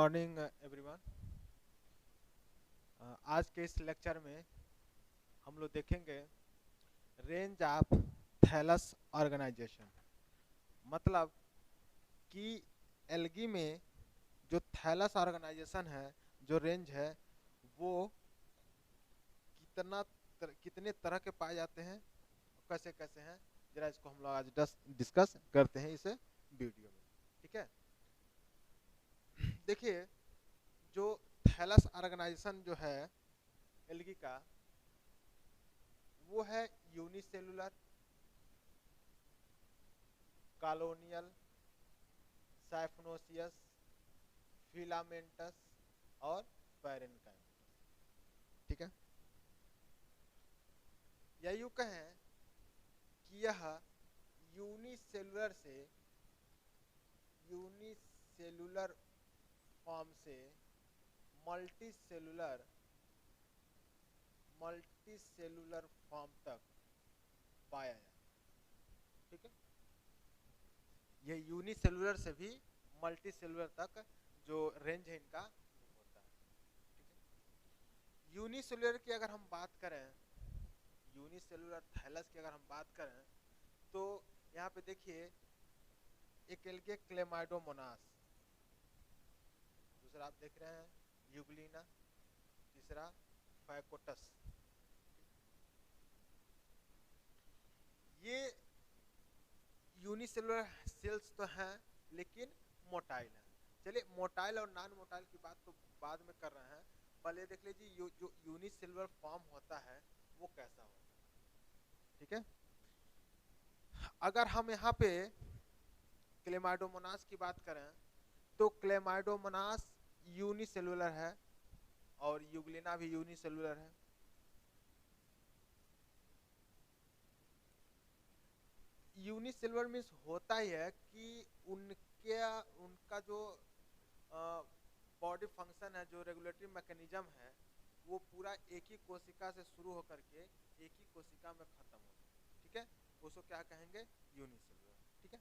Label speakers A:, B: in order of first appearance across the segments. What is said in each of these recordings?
A: Morning everyone. आज के इस लेक्चर में हम लोग देखेंगे रेंज ऑफ थैलस ऑर्गेनाइजेशन। मतलब कि एल्गी में जो थैलस ऑर्गेनाइजेशन है, जो रेंज है, वो कितने तरह के पाए जाते हैं, कैसे कैसे हैं, जरा इसको हम लोग आज डिस्कस करते हैं इस वीडियो में। ठीक है, देखिए जो थैलस ऑर्गेनाइजेशन जो है एल्गी का, वो है यूनिसेलुलर, कॉलोनियल, साइफनोसियस, फिलामेंटस और पैरेनकाइमस। ठीक है, या यूं कहें कि यह यूनिसेलुलर फॉर्म से मल्टीसेलुलर फॉर्म तक पाया जाता है। ठीक है, ये यूनिसेलुलर से भी मल्टीसेलुलर तक जो रेंज है इनका होता है। ठीक है, यूनिसेलुलर की अगर हम बात करें, यूनिसेलुलर थैलस की अगर हम बात करें, तो यहाँ पे देखिए एक एल्गे क्लेमाइडोमोनास, दूसरा आप देख रहे हैं यूग्लिना, तीसरा फाइकोटस। ये यूनिसेलुलर सेल्स तो हैं लेकिन मोटाइल हैं। चलिए मोटाइल और नॉन मोटाइल की बात तो बाद में कर रहे हैं, पहले देख लीजिए जो यूनिसेलुलर फॉर्म होता है वो कैसा होता है। ठीक है, अगर हम यहाँ पे क्लेमाइडोमोनास की बात करें तो क्लेमाइडोमोनास यूनिसेलुलर है और यूग्लिना भी यूनिसेलुलर है। यूनिसेलुलर मीन्स होता ही है कि उनका जो बॉडी फंक्शन है, जो रेगुलेटरी मैकेनिज्म है, वो पूरा एक ही कोशिका से शुरू होकर के एक ही कोशिका में खत्म होता है। ठीक है, उसको क्या कहेंगे? यूनिसेलुलर। ठीक है,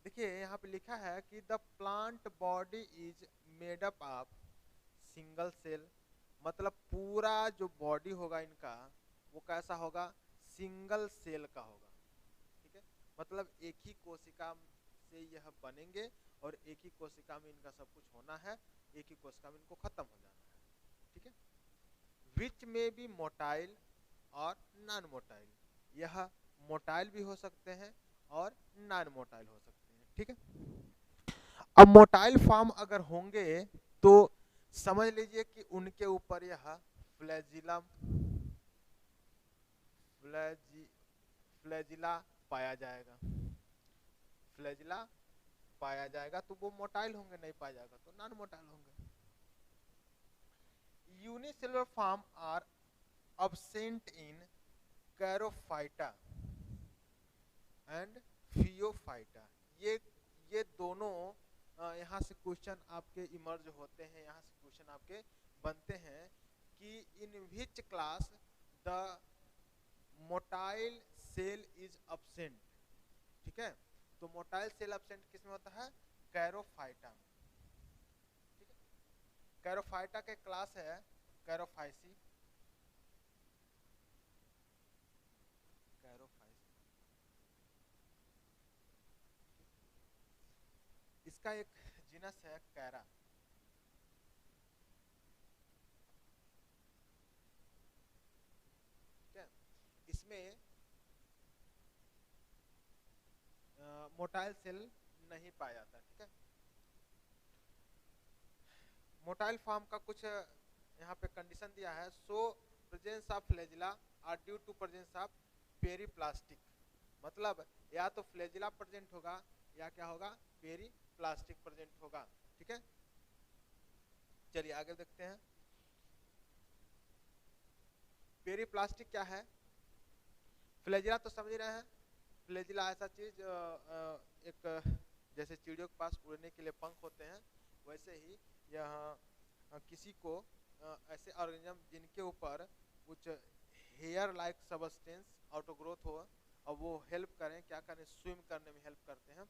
A: देखिए यहाँ पे लिखा है कि the plant body is made up of single cell, मतलब पूरा जो बॉडी होगा इनका वो कैसा होगा? सिंगल सेल का होगा। ठीक है, मतलब एक ही कोशिका से यह बनेंगे और एक ही कोशिका में इनका सब कुछ होना है, एक ही कोशिका में इनको खत्म हो जाना है। ठीक है, विच में भी मोटाइल और नॉन मोटाइल, यह मोटाइल भी हो सकते हैं और नॉन मोटाइल हो सकते हैं। ठीक है, अब मोटाइल फॉर्म अगर होंगे तो समझ लीजिए कि उनके ऊपर यह फ्लैजिला पाया जाएगा। फ्लैजिला पाया जाएगा तो वो मोटाइल होंगे, नहीं पाया जाएगा तो नॉन मोटाइल होंगे। Unicellular form are absent in Charophyta and Phaeophyta. ये दोनों यहाँ से क्वेश्चन आपके इमर्ज होते हैं, यहाँ से क्वेश्चन आपके बनते हैं कि in which class the motile cell is absent। ठीक है, तो मोटाइल सेल absent किस में होता है? कैरोफाइटा में। ठीक है, कैरोफाइटा के क्लास है कैरोफाइसी, इसका एक जीनस है कैरा। ठीक है, इसमें मोटाइल सेल नहीं पाया जाता। ठीक है, मोटाइल फॉर्म का कुछ यहाँ पे कंडीशन दिया है। So presence of flagella are due to presence of periplastic, मतलब या तो फ्लैजिला प्रेजेंट होगा या क्या होगा? पेरीप्लास्टिक प्रेजेंट होगा। ठीक है, चलिए आगे देखते हैं। पेरीप्लास्टिक क्या है? फ्लैजिला तो समझ रहे हैं, फ्लैजिला ऐसा चीज एक जैसे चिड़ियों के पास उड़ने के लिए पंख होते हैं, वैसे ही यह किसी को ऐसे ऑर्गेनिज्म जिनके ऊपर कुछ हेयर लाइक सबस्टेंस ऑटोग्रोथ हो और वो हेल्प करें, क्या करें? स्विम करने में हेल्प करते हैं,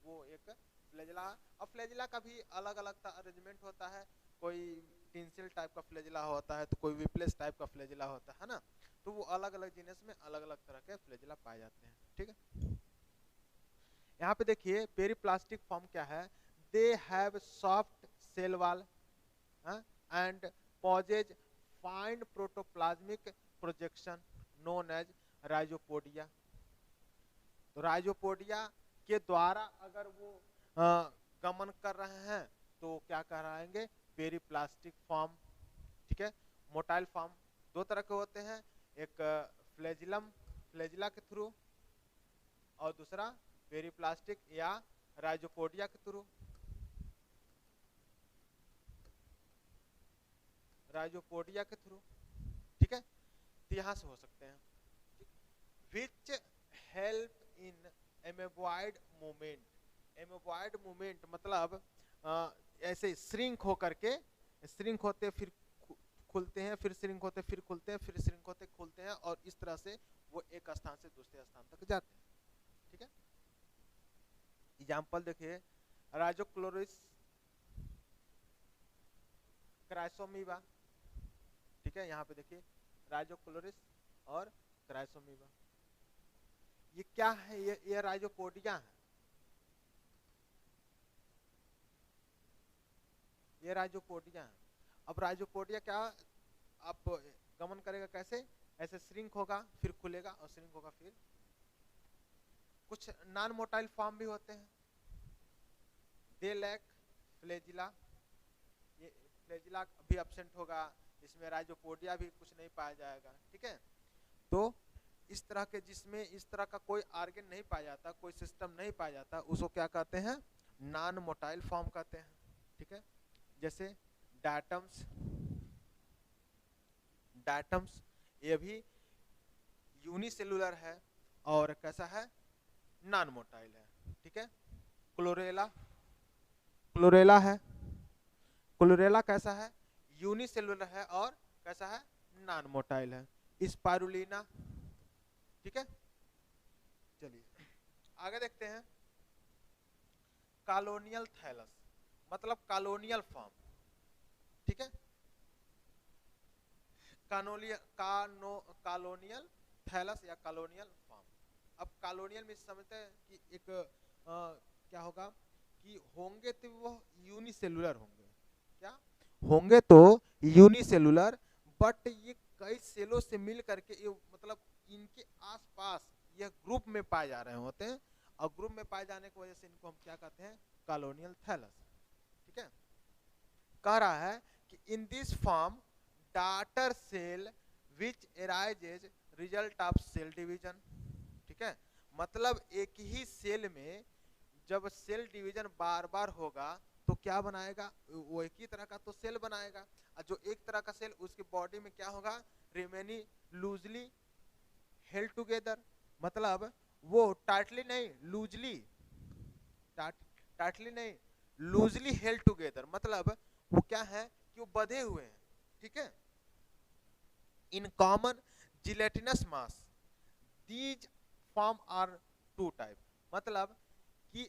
A: वो एक फ्लैजिला। अब फ्लैजिला का भी अलग अलग अरेंजमेंट होता है, कोई टिंसिल टाइप का फ्लैजिला होता है तो कोई विप्लेस टाइप का फ्लैजिला होता है ना, तो वो अलग अलग जीनस में अलग अलग तरह के फ्लैजिला पाए जाते हैं। ठीक है, यहाँ पे देखिए पेरिप्लास्टिक फॉर्म क्या है, they have soft cell wall and possess fine protoplasmic projection known as rhizopodia. तो राइजोपोडिया के द्वारा अगर वो गमन कर रहे हैं तो क्या कहलाएंगे, पेरिप्लास्टिक फॉर्म। ठीक है, मोटाइल फॉर्म दो तरह के होते हैं, एक फ्लैजिलम फ्लैजिला के थ्रू और दूसरा पेरिप्लास्टिक या राइजोपोडिया के थ्रू। राइजोपोडिया के थ्रू, ठीक है, तो यहाँ से हो सकते हैं। Which help in amoeboid movement. Amoeboid movement मतलब ऐसे श्रिंक होकर के, श्रिंक होते फिर खुलते हैं, फिर श्रिंक होते फिर खुलते हैं, फिर श्रिंक होते खुलते हैं, और इस तरह से वो एक स्थान से दूसरे स्थान तक जाते हैं। ठीक है, एग्जाम्पल देखिए, राइजोक्लोरिस क्राइसोमीबा। ठीक है, यहाँ पे देखिए राइजोक्लोरिस और क्राइसोमीबा, ये क्या है, ये राइजोपोडिया है, ये राइजोपोडिया है। अब राइजोपोडिया क्या आप गमन करेगा कैसे, ऐसे श्रिंक होगा फिर खुलेगा और श्रिंक होगा फिर। कुछ नॉन मोटाइल फॉर्म भी होते हैं, दे लैक फ्लैजिला, ये फ्लैजिला भी एब्सेंट होगा, इसमें राइजोपोडिया भी कुछ नहीं पाया जाएगा। ठीक है, तो इस तरह के जिसमें इस तरह का कोई आर्गन नहीं पाया जाता, कोई सिस्टम नहीं पाया जाता, उसको क्या कहते हैं, नॉन मोटाइल फॉर्म कहते हैं। ठीक है, जैसे डायटम्स, डायटम्स ये भी यूनिसेलुलर है और कैसा है, नॉन मोटाइल है। ठीक है, क्लोरेला, क्लोरेला है, क्लोरेला कैसा है, यूनिसेलुलर है और कैसा है, नॉन मोटाइल है। स्पाइरुलिना। ठीक है, चलिए आगे देखते हैं, कॉलोनियल थैलस मतलब कॉलोनियल फॉर्म। ठीक है, कॉलोनियल थैलस या कॉलोनियल फॉर्म। अब कॉलोनियल में समझते हैं कि एक क्या होगा कि होंगे तो वो यूनिसेलुलर होंगे, क्या होंगे तो यूनिसेलुलर, बट ये कई सेलों से मिल करके ये मतलब इनके आसपास यह ग्रुप में पाए जा रहे होते हैं, और ग्रुप में पाए जाने की वजह से इनको हम क्या कहते हैं, कॉलोनियल थैलस। ठीक है, कह रहा है कि in this form daughter cell which arises result of cell division. ठीक है, मतलब एक ही सेल में जब सेल डिवीजन बार बार होगा तो क्या बनाएगा, वो एक ही तरह का तो सेल बनाएगा, और जो एक तरह का सेल उसके बॉडी में क्या होगा, रिमेनिंग लूजली हेल्ड टुगेदर, मतलब वो टाइटली नहीं लूजली, टाइटली नहीं लूजली हेल्ड टुगेदर, मतलब वो क्या है कि वो बंधे हुए हैं। ठीक है, in common gelatinous mass these form are two type, मतलब कि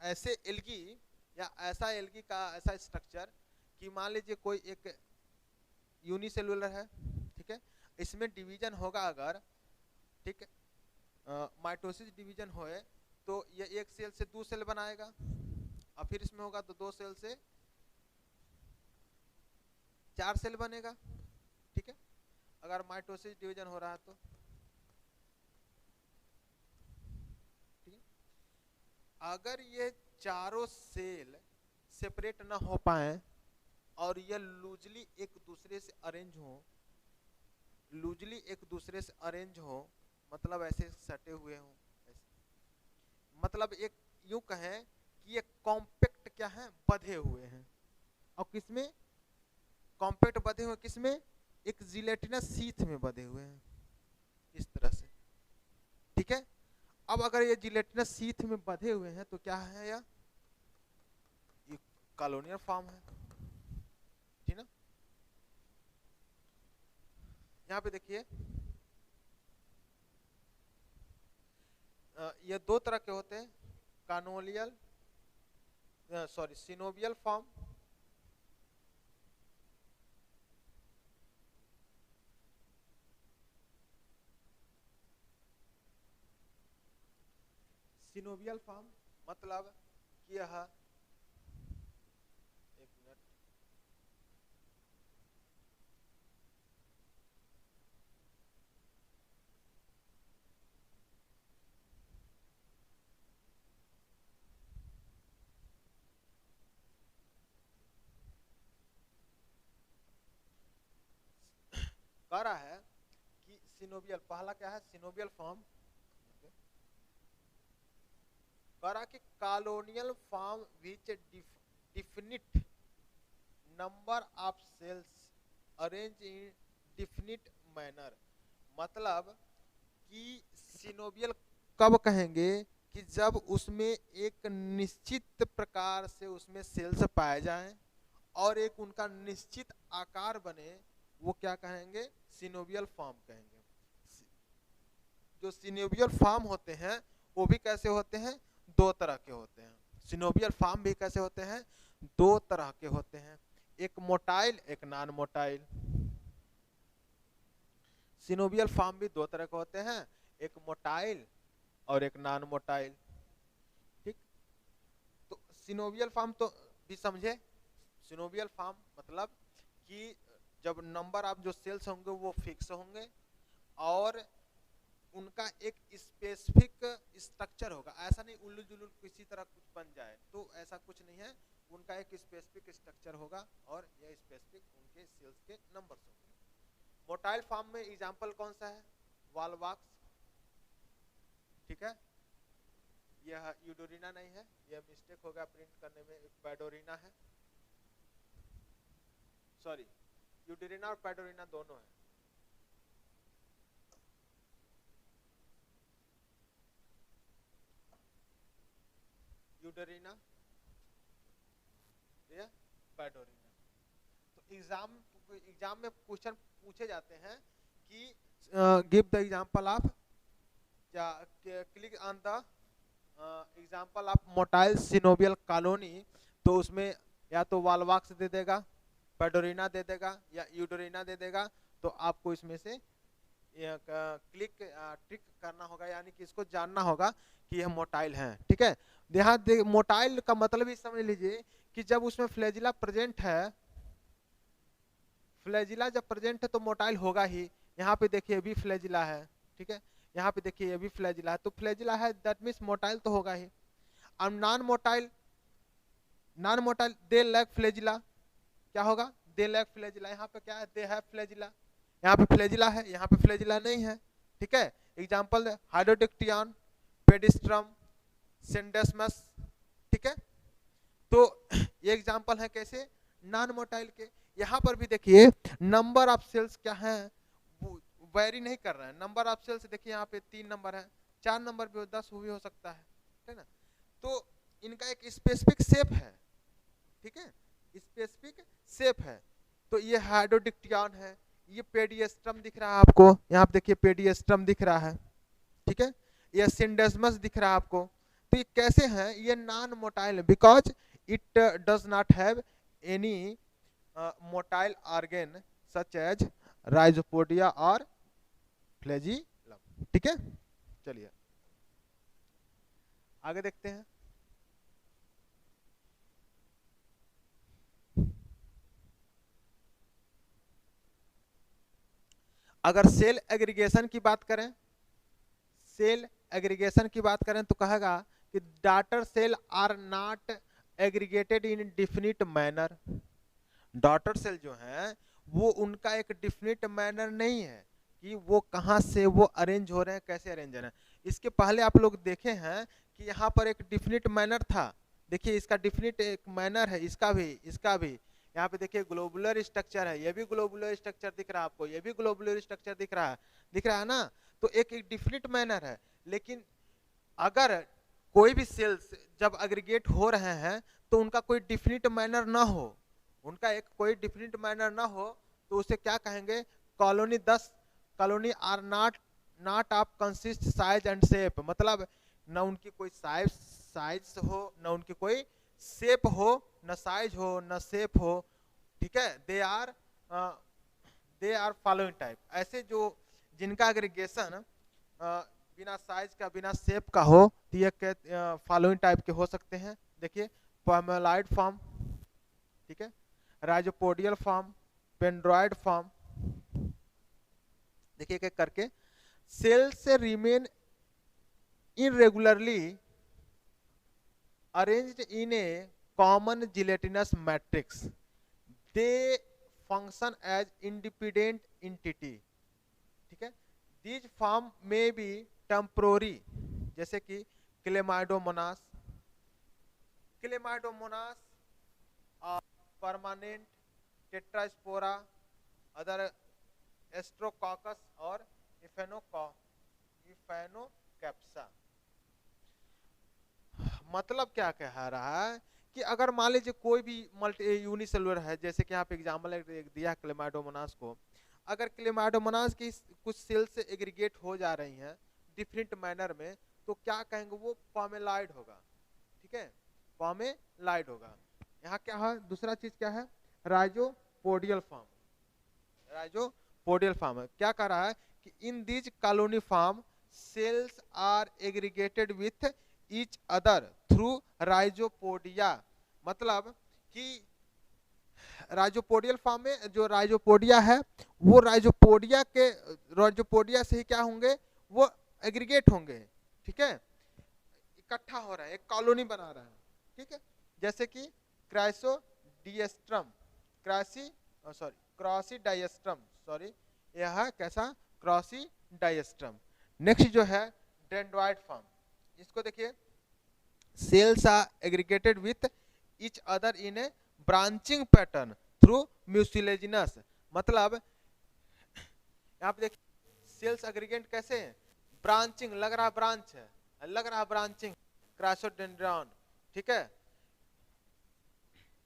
A: ऐसे एल्गी या ऐसा एल्गी का ऐसा स्ट्रक्चर कि मान लीजिए कोई एक यूनिसेलुलर है। ठीक है, इसमें डिवीजन होगा अगर, ठीक है, माइटोसिस डिवीजन होए तो ये एक सेल से दो सेल बनाएगा, और फिर इसमें होगा तो दो सेल से चार सेल बनेगा। ठीक है, अगर माइटोसिस डिवीजन हो रहा है तो। ठीक है, अगर ये चारों सेल सेपरेट ना हो पाए और ये लूजली एक दूसरे से अरेंज हो, लूजली एक दूसरे से अरेंज हो, मतलब ऐसे सटे हुए हो, मतलब एक यूं कहें कि ये कॉम्पैक्ट क्या है, बधे हुए हैं, और किसमें कॉम्पैक्ट बधे हुए, किसमें, एक जिलेटिनस शीथ में बधे हुए हैं, इस तरह से। ठीक है, अब अगर ये जिलेटिनस शीथ में बधे हुए हैं तो क्या है, ये कॉलोनियल फॉर्म है। ठीक ना, यहाँ पे देखिए ये दो तरह के होते हैं, colonial sorry coenobial form, coenobial form मतलब कि यह एक मिनट, कह रहा है कि सिनोवियल, पहला क्या है सिनोवियल फॉर्म, कह रहा कि colonial form which definite number of cells arrange in definite manner, मतलब कि सिनोवियल कब कहेंगे कि जब उसमें एक निश्चित प्रकार से उसमें सेल्स पाए जाएं और एक उनका निश्चित आकार बने, वो क्या कहेंगे सिनोवियल फॉर्म कहेंगे। जो सिनोवियल फॉर्म होते हैं वो भी कैसे होते हैं, दो तरह के होते हैं। सिनोवियल फॉर्म भी कैसे होते हैं, दो तरह के होते हैं, एक मोटाइल एक नॉन मोटाइल। सिनोवियल फॉर्म भी दो तरह के होते हैं, एक मोटाइल और एक नॉन मोटाइल। ठीक, तो सिनोवियल फॉर्म तो भी समझे, सिनोवियल फॉर्म मतलब कि जब नंबर ऑफ जो सेल्स होंगे वो फिक्स होंगे और उनका एक स्पेसिफिक स्ट्रक्चर होगा, ऐसा नहीं उल्लू जुल्लू किसी तरह कुछ बन जाए, तो ऐसा कुछ नहीं है, उनका एक स्पेसिफिक स्ट्रक्चर होगा और यह स्पेसिफिक उनके सेल्स के नंबर्स होंगे। मोटाइल फॉर्म में एग्जांपल कौन सा है, वॉलवॉक्स, ठीक है, यह यूडोरिना नहीं है, यह मिस्टेक हो गया प्रिंट करने में, पैडोरिना है, सॉरी यूडोरिना और पैडोरिना दोनों है। यूडोरिना या पैडोरिना। तो एग्जाम में क्वेश्चन पूछे जाते हैं कि गिव द एग्जांपल ऑफ, क्या click on the example of motile synovial colony, तो उसमें या तो वॉलवॉक्स दे देगा, पैडोरिना दे देगा या यूडोरिना दे देगा, तो आपको इसमें से ट्रिक करना होगा, यानी कि इसको जानना होगा कि यह मोटाइल है। ठीक है, यहाँ मोटाइल का मतलब ही समझ लीजिए कि जब उसमें फ्लैजिला प्रेजेंट है, फ्लैजिला जब प्रेजेंट है तो मोटाइल होगा ही। यहाँ पे देखिए भी फ्लैजिला है, ठीक है, यहाँ पे देखिए ये भी फ्लैजिला है, तो फ्लैजिला है दैट मीन्स मोटाइल तो होगा ही। अब non motile, non motile they lack flagella, क्या होगा दे लैक फ्लैजिला, यहाँ पे क्या है दे हैव फ्लैजिला, यहाँ पे फ्लैजिला है, यहाँ पे फ्लैजिला नहीं है। ठीक है, एग्जांपल हाइड्रोडिक्टियन, पेडिस्ट्रम, सिंडेस्मस। ठीक है, तो ये एग्जांपल है कैसे नॉन मोटाइल के। यहाँ पर भी देखिए नंबर ऑफ सेल्स क्या है, वेरी नहीं कर रहे हैं, नंबर ऑफ सेल्स देखिए यहाँ पे 3 नंबर है, 4 नंबर भी 10 भी हो सकता है ना। तो इनका एक स्पेसिफिक शेप है, ठीक है, स्पेसिफिक शेप है। तो ये हाइड्रोडिक्टियन है, ये पेडियस्ट्रम दिख रहा है आपको, यहाँ पे देखिए पेडियस्ट्रम दिख रहा है, ठीक है, ये सिंडेस्मस दिख रहा है आपको। तो ये कैसे हैं, ये non motile because it does not have any motile organ such as rhizopodia और फ्लैजिलम। ठीक है, चलिए आगे देखते हैं। अगर सेल एग्रीगेशन की बात करें, सेल एग्रीगेशन की बात करें तो कहेगा कि daughter cell are not aggregated in definite manner. Daughter cell जो है वो उनका एक डिफिनिट मैनर नहीं है कि वो कहाँ से वो अरेंज हो रहे हैं, कैसे अरेंज हो रहे हैं। इसके पहले आप लोग देखे हैं कि यहाँ पर एक डिफिनिट मैनर था, देखिए इसका डिफिनिट एक मैनर है, इसका भी यहाँ पे देखिए ग्लोबुलर स्ट्रक्चर है, ये भी ग्लोबुलर स्ट्रक्चर दिख रहा है आपको, ये भी ग्लोबुलर स्ट्रक्चर दिख रहा है ना। तो एक डिफिनिट मैनर है, लेकिन अगर कोई भी सेल्स जब एग्रीगेट हो रहे हैं तो उनका कोई डिफिनिट मैनर ना हो, उनका एक कोई डिफिनिट मैनर ना हो, तो उसे क्या कहेंगे colony. 10 colony are not of consist size and shape, मतलब ना उनकी कोई साइज हो न उनकी कोई शेप हो, न साइज हो न शेप हो, ठीक है। दे आर फॉलोइंग टाइप, ऐसे जो जिनका एग्रीगेशन बिना साइज का बिना शेप का हो तो ये फॉलोइंग टाइप के हो सकते हैं। देखिए पोमेलॉइड फॉर्म, ठीक है, राइजोपोडियल फॉर्म, पेंड्रॉइड फॉर्म। देखिए एक करके सेल से remain irregularly arranged in a common gelatinous matrix. They function as independent entity, ठीक है। These form may be temporary, जैसे कि क्लेमाइडोमोनास और परमानेंट टेट्रास्पोरा, अदर एस्ट्रोकॉकस और इफेनोकैप्सा। मतलब क्या कह रहा है कि अगर मान लीजिए कोई भी मल्टी यूनिसेलुलर है, जैसे कि यहाँ पे एग्जाम्पल दिया है क्लेमाइडोमोनास को, अगर क्लेमाइडोमोनास की कुछ सेल से एग्रीगेट हो जा रही हैं डिफरेंट मैनर में, तो क्या कहेंगे, वो पोमेलॉइड होगा, ठीक है, पोमेलॉइड होगा। यहाँ क्या है, दूसरा चीज क्या है, राइजोपोडियल फॉर्म। राइजोपोडियल फॉर्म है, क्या कह रहा है कि in these colony form cells are aggregated with each other through rhizopodia. मतलब कि राइजोपोडियल फॉर्म में जो राइजोपोडिया है वो राइजोपोडिया से ही क्या होंगे, वो एग्रीगेट होंगे, ठीक है, इकट्ठा हो रहा है, एक कॉलोनी बना रहा है, ठीक है। जैसे कि क्रॉसीडायस्ट्रम, यह कैसा, क्रॉसीडायस्ट्रम। नेक्स्ट जो है डेंड्रॉइड फॉर्म, इसको देखिए cells are aggregated with each other in a branching pattern through mucilaginous. मतलब यहाँ पे देखिए सेल्स एग्रीगेट कैसे है, ब्रांचिंग, लग रहा ब्रांच है, लग रहा ब्रांचिंग, क्राइसोडेंड्रॉन, ठीक है,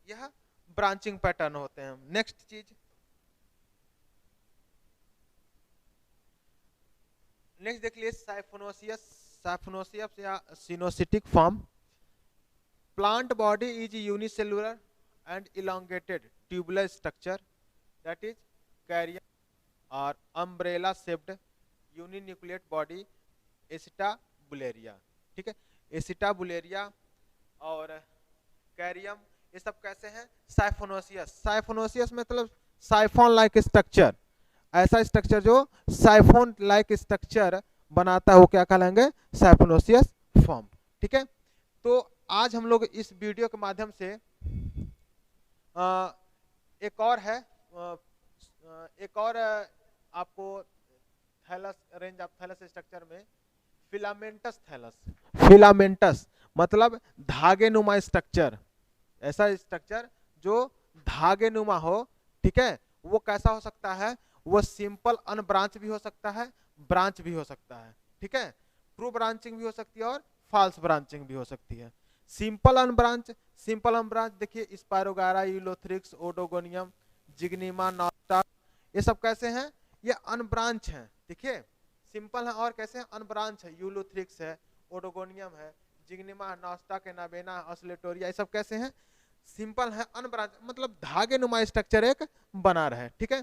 A: यह ब्रांचिंग पैटर्न होते हैं। नेक्स्ट चीज, नेक्स्ट देख लीजिए साइफोनोसियस या coenocytic form. Plant body is unicellular and elongated tubular structure that is कैरियम और umbrella shaped uninucleate body Acetabularia, ठीक है। एसिटाबुलेरिया और कैरियम ये सब कैसे हैं, साइफोनोसियस मतलब साइफोन लाइक स्ट्रक्चर, ऐसा स्ट्रक्चर जो साइफोन लाइक स्ट्रक्चर बनाता है वो क्या कहलाएंगे, साइफोनोसियस फॉर्म, ठीक है। तो आज हम लोग इस वीडियो के माध्यम से एक और आपको thallus, range of thallus structure में फिलामेंटस मतलब धागे नुमा स्ट्रक्चर, ऐसा स्ट्रक्चर जो धागे नुमा हो, ठीक है, वो कैसा हो सकता है, वो सिंपल अनब्रांच भी हो सकता है, ब्रांच भी हो सकता है, ठीक है, ट्रू ब्रांचिंग भी हो सकती है और फॉल्स ब्रांचिंग भी हो सकती है। सिंपल अनब्रांच देखिए स्पायरोगारा, यूलोथ्रिक्स, ओडोगोनियम, जिग्निमा, नॉस्टा, ये सब कैसे हैं, ये अनब्रांच हैं, देखिए सिंपल है और कैसे हैं, अनब्रांच है, यूलोथ्रिक्स है, ओडोगोनियम है, जिग्निमा, नॉस्टा के नाबेना, ऑस्लेटोरिया, ये सब कैसे हैं, सिंपल है, अनब्रांच मतलब धागे नुमा स्ट्रक्चर एक बना रहे, ठीक है।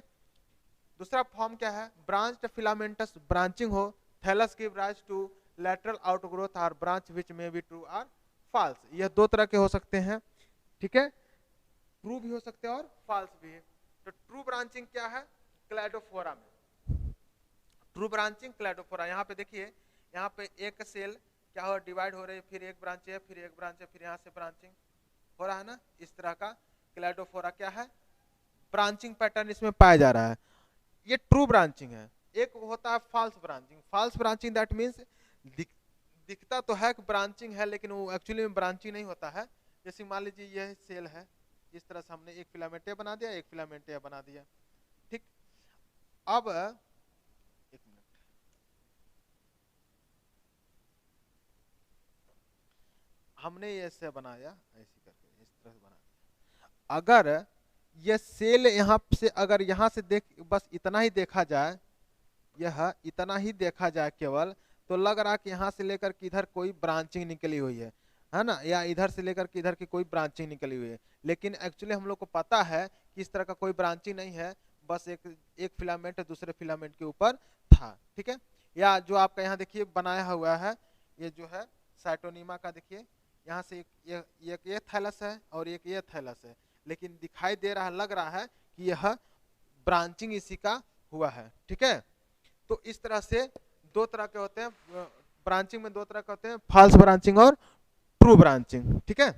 A: दूसरा फॉर्म क्या है, ब्रांच्ड फिलामेंटस, ब्रांचिंग हो, thallus give rise to lateral outgrowth और branch which may be true और फॉल्स। यह दो तरह के हो सकते हैं, ठीक है, ट्रू भी हो सकते हैं और फॉल्स भी है। तो ट्रू ब्रांचिंग क्या है, क्लैडोफोरा में ट्रू ब्रांचिंग क्लैडोफोरा। यहाँ पे देखिए, यहाँ पे एक सेल क्या हो, डिवाइड हो रही है, फिर एक ब्रांच है, फिर एक ब्रांच है, फिर यहाँ से ब्रांचिंग हो रहा है ना, इस तरह का क्लैडोफोरा क्या है, ब्रांचिंग पैटर्न इसमें पाया जा रहा है, ये ट्रू ब्रांचिंग है। एक होता है फॉल्स ब्रांचिंग दैट मीन्स दिखता तो है कि ब्रांचिंग है लेकिन वो एक्चुअली में ब्रांचिंग नहीं होता है। जैसे मान लीजिए यह सेल है, इस तरह से हमने एक फिलामेंटिया बना दिया, एक फिलामेंटिया बना दिया, ठीक। अब एक मिनट, हमने ये से बनाया ऐसे करके, इस तरह से बना दिया। अगर ये सेल यहाँ से, अगर यहाँ से देख बस इतना ही देखा जाए, यह इतना ही देखा जाए केवल, तो लग रहा कि यहाँ से लेकर कि इधर कोई ब्रांचिंग निकली हुई है है ना, या इधर से लेकर के इधर की कोई ब्रांचिंग निकली हुई है, लेकिन एक्चुअली हम लोग को पता है कि इस तरह का कोई ब्रांचिंग नहीं है, बस एक फिलामेंट दूसरे फिलामेंट के ऊपर था, ठीक है। या जो आपका यहाँ देखिए बनाया हुआ है, ये जो है साइटोनिमा का, देखिए यहाँ से एक ये थैलस है और एक ये थैलस है, लेकिन दिखाई दे रहा, लग रहा है कि यह ब्रांचिंग इसी का हुआ है, ठीक है। तो इस तरह से दो तरह के होते हैं ब्रांचिंग में, दो तरह के होते हैं, फॉल्स ब्रांचिंग और ट्रू ब्रांचिंग, ठीक है।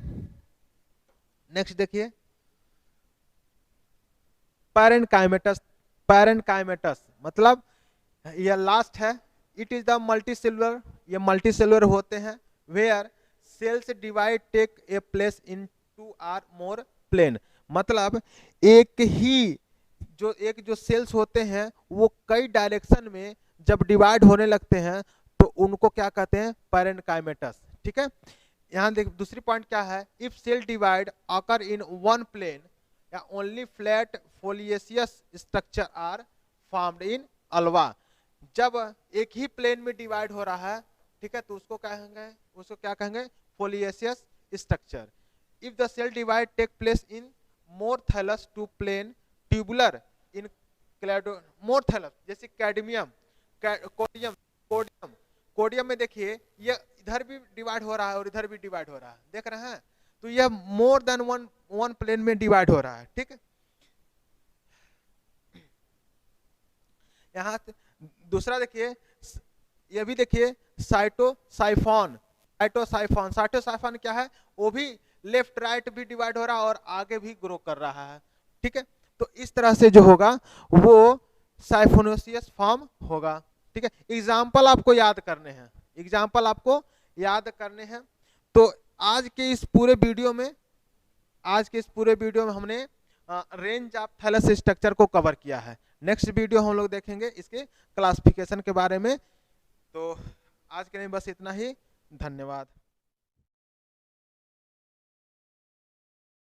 A: नेक्स्ट देखिए पैरेनकाइमेटस। पैरेनकाइमेटस मतलब यह लास्ट है, इट इज द मल्टीसेलुलर, ये मल्टीसेलुलर होते हैं, where cells divide take a place in two or more plane, मतलब एक जो सेल्स होते हैं वो कई डायरेक्शन में जब डिवाइड होने लगते हैं तो उनको क्या कहते हैं, पैरेनकाइमेटस, ठीक है। यहाँ देख दूसरी पॉइंट क्या है, if cell divide occur in one plane या only flat foliaceous structure are formed in Ulva, जब एक ही प्लेन में डिवाइड हो रहा है, ठीक है, तो उसको क्या कहेंगे, foliaceous structure. If the cell divide take place in more thallus two plane tubular in clado, more thallus जैसे कैडमियम, कोडियम, कोडियम, कोडियम में देखिए ये इधर भी डिवाइड हो रहा है और इधर भी डिवाइड हो रहा है, देख रहे हैं, तो यह मोर देन वन प्लेन में डिवाइड हो रहा है, ठीक है। यहाँ दूसरा देखिए, ये भी देखिए साइटोसाइफॉन, साइटोसाइफॉन, साइटोसाइफॉन क्या है, वो भी लेफ्ट राइट भी डिवाइड हो रहा है और आगे भी ग्रो कर रहा है, ठीक है। तो इस तरह से जो होगा वो साइफोनोसियस फॉर्म होगा, ठीक है। एग्जाम्पल आपको याद करने हैं, एग्जाम्पल आपको याद करने हैं। तो आज के इस पूरे वीडियो में हमने रेंज ऑफ थैलस स्ट्रक्चर को कवर किया है। नेक्स्ट वीडियो हम लोग देखेंगे इसके क्लासिफिकेशन के बारे में। तो आज के लिए बस इतना ही, धन्यवाद।